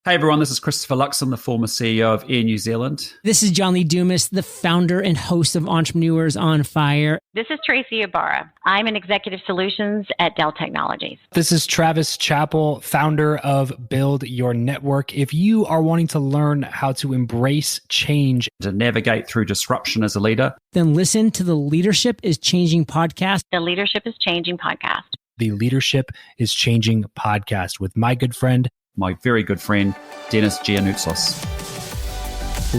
Hey everyone, this is Christopher Luxon, the former CEO of Air New Zealand. This is John Lee Dumas, the founder and host of Entrepreneurs on Fire. This is Tracy Ibarra. I'm in Executive Solutions at Dell Technologies. This is Travis Chappell, founder of Build Your Network. If you are wanting to learn how to embrace change, To navigate through disruption as a leader, then listen to the Leadership is Changing podcast. The Leadership is Changing podcast. The Leadership is Changing podcast with my good friend, my very good friend, Dennis Giannoutsos.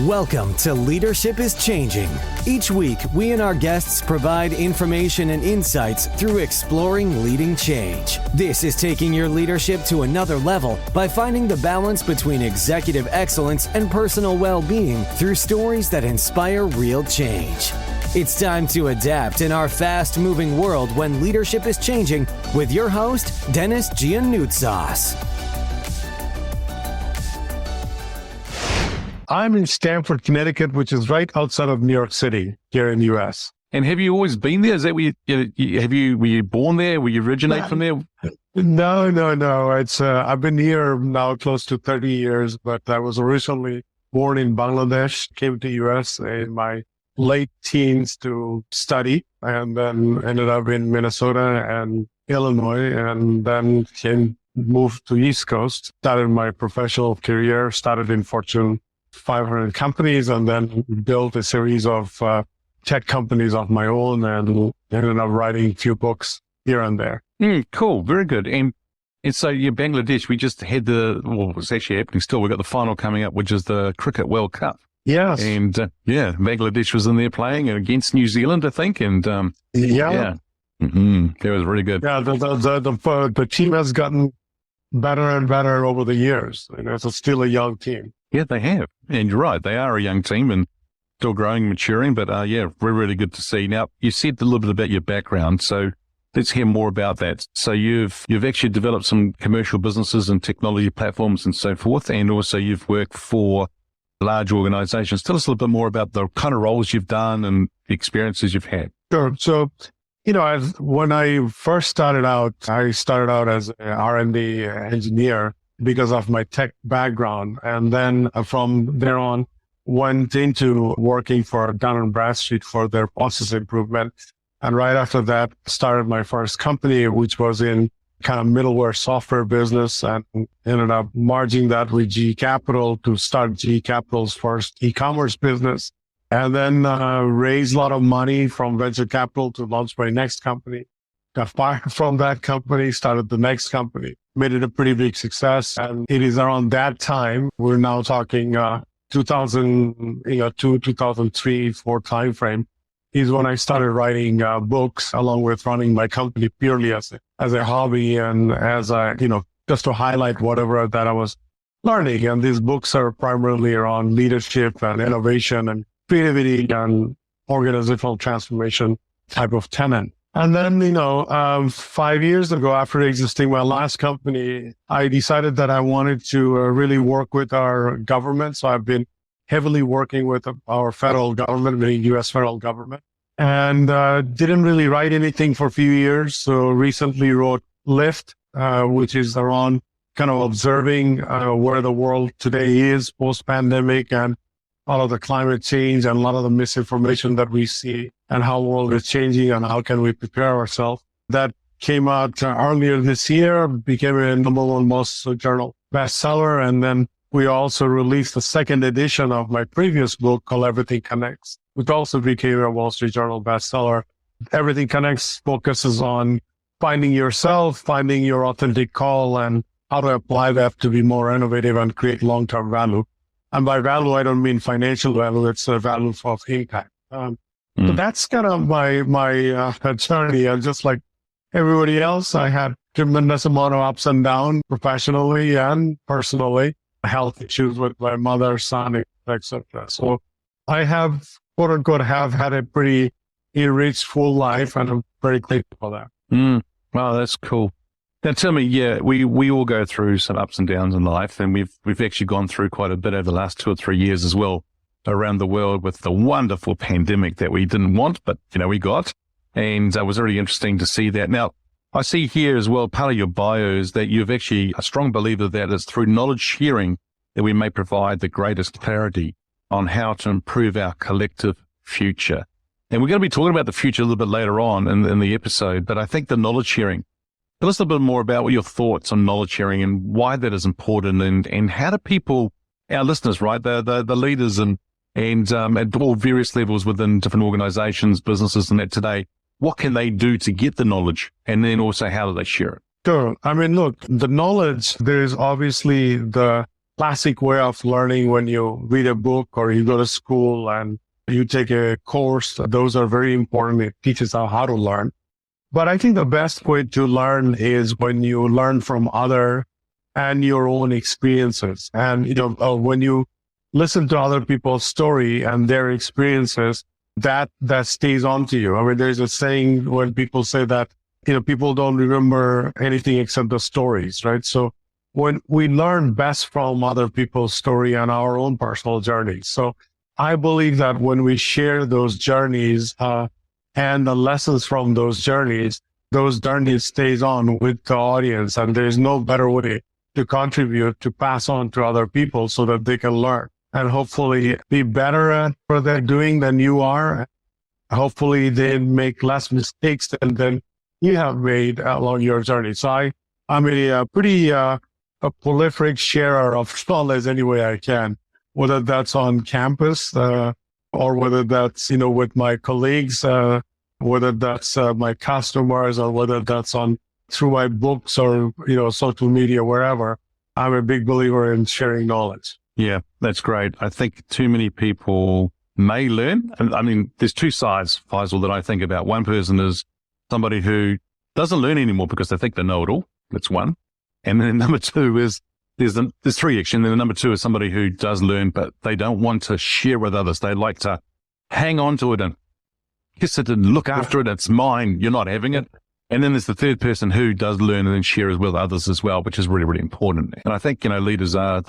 Welcome to Leadership is Changing. Each week, we and our guests provide information and insights through exploring leading change. This is taking your leadership to another level by finding the balance between executive excellence and personal well-being through stories that inspire real change. It's time to adapt in our fast-moving world when leadership is changing with your host, Dennis Giannoutsos. I'm in Stamford, Connecticut, which is right outside of New York City here in the U.S. And have you always been there? Is that where were you born there? Were you originate from there? No. It's I've been here now close to 30 years, but I was originally born in Bangladesh, came to the U.S. in my late teens to study, and then ended up in Minnesota and Illinois, and then moved to East Coast, started my professional career, started in Fortune 500 companies, and then built a series of tech companies of my own, and ended up writing a few books here and there. Cool. Very good. And so Bangladesh, we just had it's actually happening still. We've got the final coming up, which is the Cricket World Cup. Yes. And Bangladesh was in there playing against New Zealand, I think. And that was really good. Yeah, the team has gotten better and better over the years. And it's still a young team. Yeah, they have. And you're right. They are a young team and still growing, maturing. But really, really good to see. Now, you said a little bit about your background. So let's hear more about that. So you've actually developed some commercial businesses and technology platforms and so forth. And also you've worked for large organizations. Tell us a little bit more about the kind of roles you've done and the experiences you've had. Sure. So, when I first started out, I started out as an R&D engineer because of my tech background. And then from there on, went into working for Dun & Bradstreet for their process improvement. And right after that, started my first company, which was in kind of middleware software business, and ended up merging that with GE Capital to start GE Capital's first e-commerce business. And then raised a lot of money from venture capital to launch my next company. Got fired from that company, started the next company, made it a pretty big success. And it is around that time, we're now talking 2002, 2003, 2004 timeframe, is when I started writing books along with running my company purely as a hobby and as just to highlight whatever that I was learning. And these books are primarily around leadership and innovation and creativity and organizational transformation type of tenet. And then, 5 years ago, after exiting my last company, I decided that I wanted to really work with our government. So I've been heavily working with our federal government, the U.S. federal government, and didn't really write anything for a few years. So recently wrote Liette, which is around kind of observing where the world today is post-pandemic and all of the climate change and a lot of the misinformation that we see and how the world is changing and how can we prepare ourselves. That came out earlier this year, became a #1 most journal bestseller. And then we also released the second edition of my previous book called Everything Connects, which also became a Wall Street Journal bestseller. Everything Connects focuses on finding yourself, finding your authentic call, and how to apply that to be more innovative and create long-term value. And by value, I don't mean financial value. It's a value of impact. So that's kind of my journey. And just like everybody else, I had tremendous amount of ups and downs professionally and personally, health issues with my mother, son, etc. So I have, quote unquote, have had a pretty enriched full life, and I'm very thankful for that. Wow, that's cool. Now tell me, we all go through some ups and downs in life, and we've actually gone through quite a bit over the last 2 or 3 years as well around the world with the wonderful pandemic that we didn't want, but we got. And it was really interesting to see that. Now, I see here as well, part of your bio is that you've actually a strong believer that it's through knowledge sharing that we may provide the greatest clarity on how to improve our collective future. And we're going to be talking about the future a little bit later on in the episode, but I think the knowledge sharing, tell us a bit more about what your thoughts on knowledge sharing and why that is important, and how do people, our listeners, right, the leaders and at all various levels within different organizations, businesses and that today, what can they do to get the knowledge? And then also how do they share it? Sure. I mean, look, the knowledge, there is obviously the classic way of learning when you read a book or you go to school and you take a course. Those are very important. It teaches us how to learn. But I think the best way to learn is when you learn from other and your own experiences. And, when you listen to other people's story and their experiences, that stays on to you. I mean, there's a saying when people say that, people don't remember anything except the stories, right? So when we learn best from other people's story and our own personal journeys. So I believe that when we share those journeys, and the lessons from those journeys stays on with the audience. And there's no better way to contribute, to pass on to other people so that they can learn and hopefully be better at what they're doing than you are. Hopefully they make less mistakes than you have made along your journey. So I'm a pretty a prolific sharer of knowledge any way I can, whether that's on campus, or whether that's, with my colleagues, whether that's my customers, or whether that's through my books or, social media, wherever. I'm a big believer in sharing knowledge. Yeah, that's great. I think too many people may learn. I mean, there's two sides, Faisal, that I think about. One person is somebody who doesn't learn anymore because they think they know it all. That's one. And then number two is, there's three actually. And then number two is somebody who does learn, but they don't want to share with others. They like to hang on to it and kiss it and look after it. It's mine. You're not having it. And then there's the third person who does learn and then shares with others as well, which is really, really important. And I think, leaders are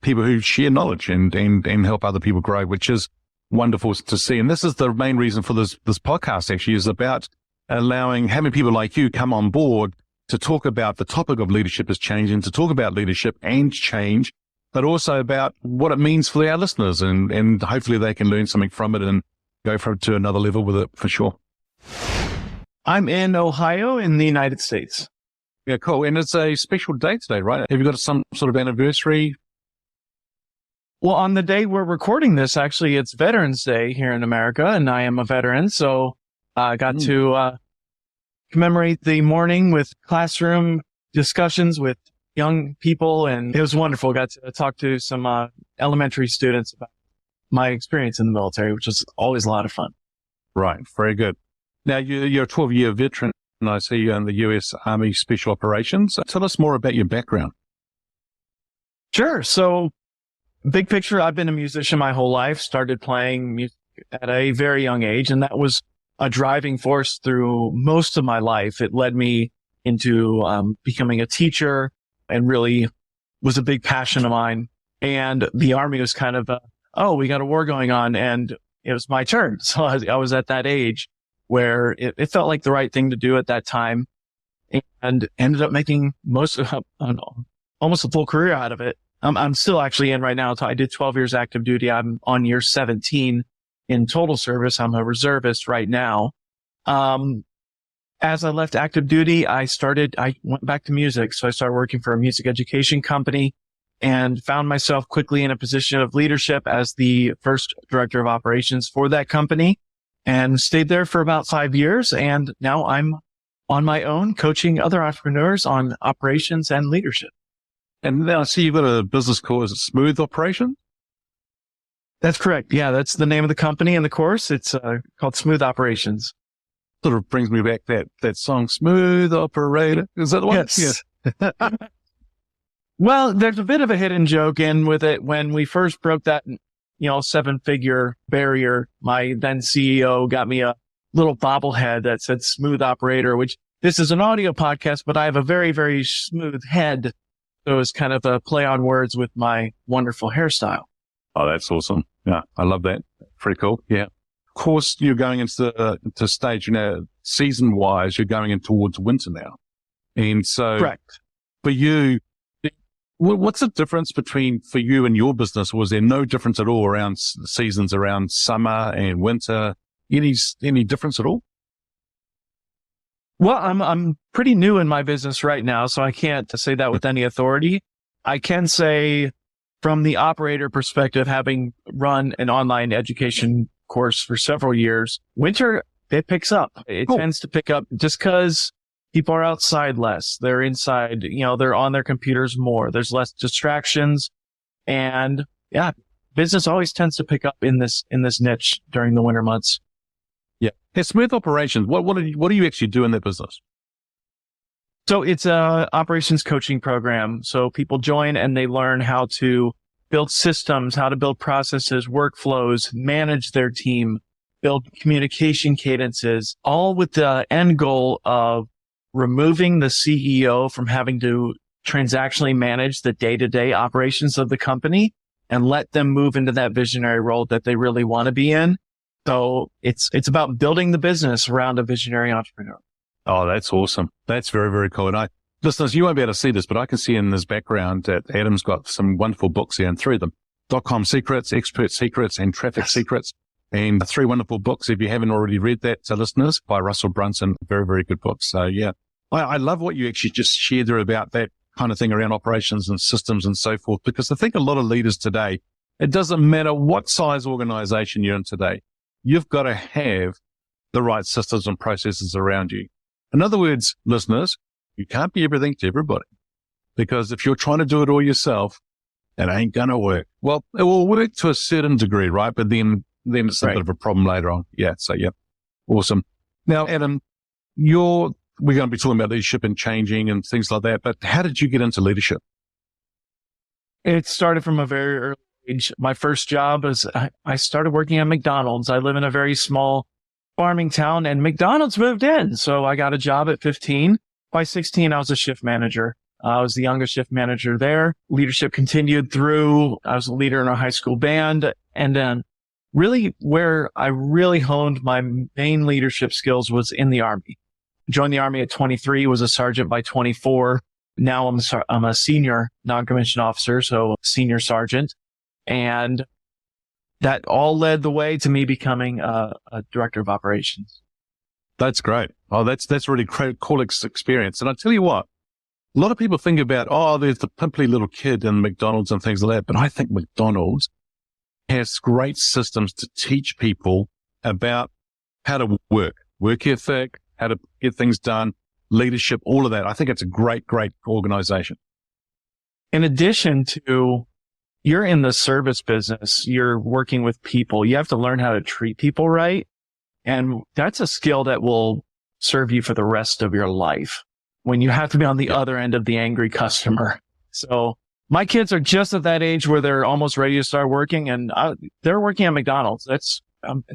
people who share knowledge and help other people grow, which is wonderful to see. And this is the main reason for this podcast actually, is about having people like you come on board to talk about the topic of leadership is changing, to talk about leadership and change, but also about what it means for our listeners. And hopefully they can learn something from it and go to another level with it for sure. I'm in Ohio in the United States. Yeah, cool. And it's a special day today, right? Have you got some sort of anniversary? Well, on the day we're recording this, actually, it's Veterans Day here in America, and I am a veteran. So I got to commemorate the morning with classroom discussions with young people, and it was wonderful. Got to talk to some elementary students about my experience in the military, which was always a lot of fun. Right. Very good. Now, you're a 12-year veteran, and I see you in the U.S. Army Special Operations. Tell us more about your background. Sure. So, big picture, I've been a musician my whole life, started playing music at a very young age, and that was a driving force through most of my life. It led me into becoming a teacher, and really was a big passion of mine. And the Army was kind of, we got a war going on, and it was my turn. So I was at that age where it felt like the right thing to do at that time, and ended up making almost a full career out of it. I'm still actually in right now. I did 12 years active duty. I'm on year 17 in total service. I'm a reservist right now. As I left active duty, I went back to music. So I started working for a music education company and found myself quickly in a position of leadership as the first director of operations for that company, and stayed there for about 5 years. And now I'm on my own coaching other entrepreneurs on operations and leadership. And now I see you've got a business called, is it Smooth Operation? That's correct. Yeah, that's the name of the company and the course. It's called Smooth Operations. Sort of brings me back that song, Smooth Operator. Is that the one? Yes. Yeah. Well, there's a bit of a hidden joke in with it. When we first broke that, 7-figure barrier, my then CEO got me a little bobblehead that said Smooth Operator, which this is an audio podcast, but I have a very, very smooth head. So it's kind of a play on words with my wonderful hairstyle. Oh, that's awesome. Yeah, I love that. Pretty cool. Yeah. Of course, you're going into stage, season wise, you're going in towards winter now. And so correct. For you, What's the difference between for you and your business? Was there no difference at all around seasons, around summer and winter? Any difference at all? Well, I'm pretty new in my business right now, so I can't say that with any authority. I can say from the operator perspective, having run an online education course for several years, winter, it picks up. It tends to pick up just because people are outside less. They're inside, they're on their computers more. There's less distractions. And yeah, business always tends to pick up in this niche during the winter months. Yeah. Hey, Smooth Operations, what do you actually do in that business? So it's a operations coaching program. So people join and they learn how to build systems, how to build processes, workflows, manage their team, build communication cadences, all with the end goal of removing the CEO from having to transactionally manage the day-to-day operations of the company and let them move into that visionary role that they really want to be in. So it's about building the business around a visionary entrepreneur. Oh, that's awesome. That's very, very cool. And listeners, you won't be able to see this, but I can see in this background that Adam's got some wonderful books here, and three of them: .com Secrets, Expert Secrets, and Traffic Secrets. And three wonderful books. If you haven't already read that, listeners, by Russell Brunson, very, very good books. So yeah, I love what you actually just shared there about that kind of thing around operations and systems and so forth, because I think a lot of leaders today, it doesn't matter what size organization you're in today, you've got to have the right systems and processes around you. In other words, listeners, you can't be everything to everybody, because if you're trying to do it all yourself, it ain't going to work. Well, it will work to a certain degree, right? But then it's a bit of a problem later on. Yeah. So yeah, awesome. Now, Adam, we're going to be talking about leadership and changing and things like that, but how did you get into leadership? It started from a very early age. My first job was I started working at McDonald's. I live in a very small farming town, and McDonald's moved in. So I got a job at 15. By 16, I was a shift manager. I was the youngest shift manager there. Leadership continued through. I was a leader in our high school band. And then really where I really honed my main leadership skills was in the Army. Joined the Army at 23, was a sergeant by 24. Now I'm a senior non-commissioned officer, so senior sergeant. And that all led the way to me becoming a director of operations. That's great. Oh, that's really cool experience. And I tell you what, a lot of people think about, there's the pimply little kid in McDonald's and things like that. But I think McDonald's has great systems to teach people about how to work ethic, how to get things done, leadership, all of that. I think it's a great, great organization. In addition to, you're in the service business, you're working with people, you have to learn how to treat people right. And that's a skill that will serve you for the rest of your life when you have to be on the other end of the angry customer. So my kids are just at that age where they're almost ready to start working, and they're working at McDonald's. It's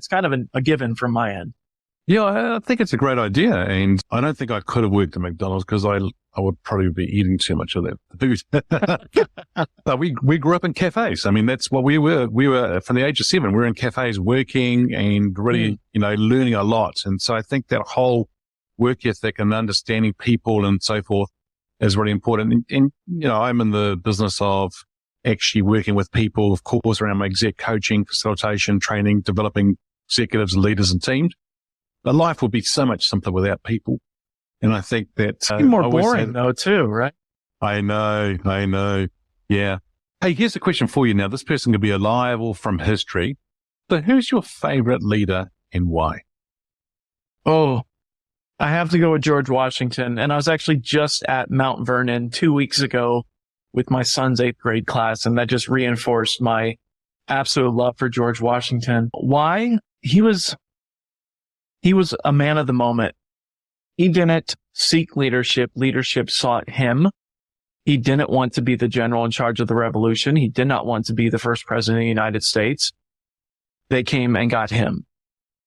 kind of a given from my end. Yeah, I think it's a great idea. And I don't think I could have worked at McDonald's because I would probably be eating too much of that food. But we grew up in cafes. I mean, that's what we were. We were from the age of 7. We were in cafes working and really, learning a lot. And so I think that whole work ethic and understanding people and so forth is really important. And I'm in the business of actually working with people, of course, around my exec coaching, facilitation, training, developing executives, leaders and teams. But life would be so much simpler without people. And I think that's more boring though too, right? I know. Yeah. Hey, here's a question for you now. This person could be alive or from history, but who's your favorite leader and why? Oh, I have to go with George Washington. And I was actually just at Mount Vernon 2 weeks ago with my son's 8th grade class. And that just reinforced my absolute love for George Washington. Why? He was a man of the moment. He didn't seek leadership. Leadership sought him. He didn't want to be the general in charge of the revolution. He did not want to be the first president of the United States. They came and got him.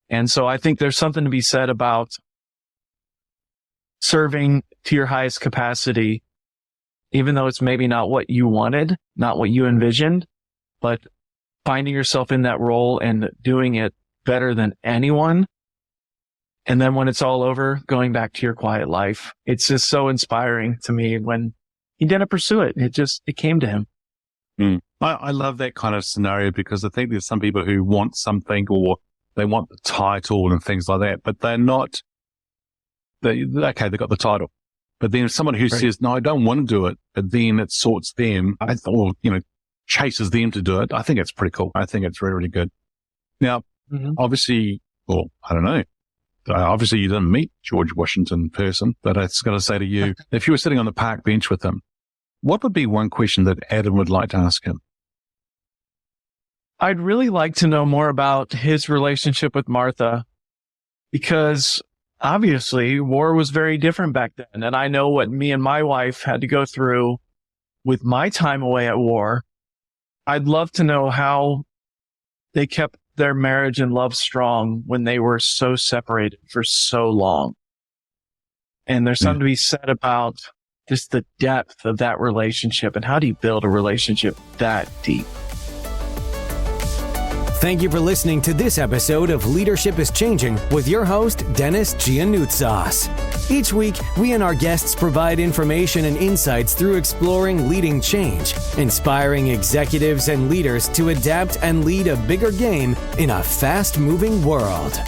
And so I think there's something to be said about serving to your highest capacity, even though it's maybe not what you wanted, not what you envisioned, but finding yourself in that role and doing it better than anyone. And then when it's all over, going back to your quiet life. It's just so inspiring to me when he didn't pursue it. It came to him. I love that kind of scenario because I think there's some people who want something or they want the title and things like that, but they're not, they got the title. But then someone who says, no, I don't want to do it, but then it sorts them, or, chases them to do it. I think it's pretty cool. I think it's really, really good. Now, obviously, well, I don't know. Obviously, you didn't meet George Washington in person, but I was going to say to you, if you were sitting on the park bench with him, what would be one question that Adam would like to ask him? I'd really like to know more about his relationship with Martha, because obviously war was very different back then. And I know what me and my wife had to go through with my time away at war. I'd love to know how they kept their marriage and love strong when they were so separated for so long. And there's something to be said about just the depth of that relationship, and how do you build a relationship that deep? Thank you for listening to this episode of Leadership is Changing with your host, Dennis Giannoutsas. Each week, we and our guests provide information and insights through exploring leading change, inspiring executives and leaders to adapt and lead a bigger game in a fast-moving world.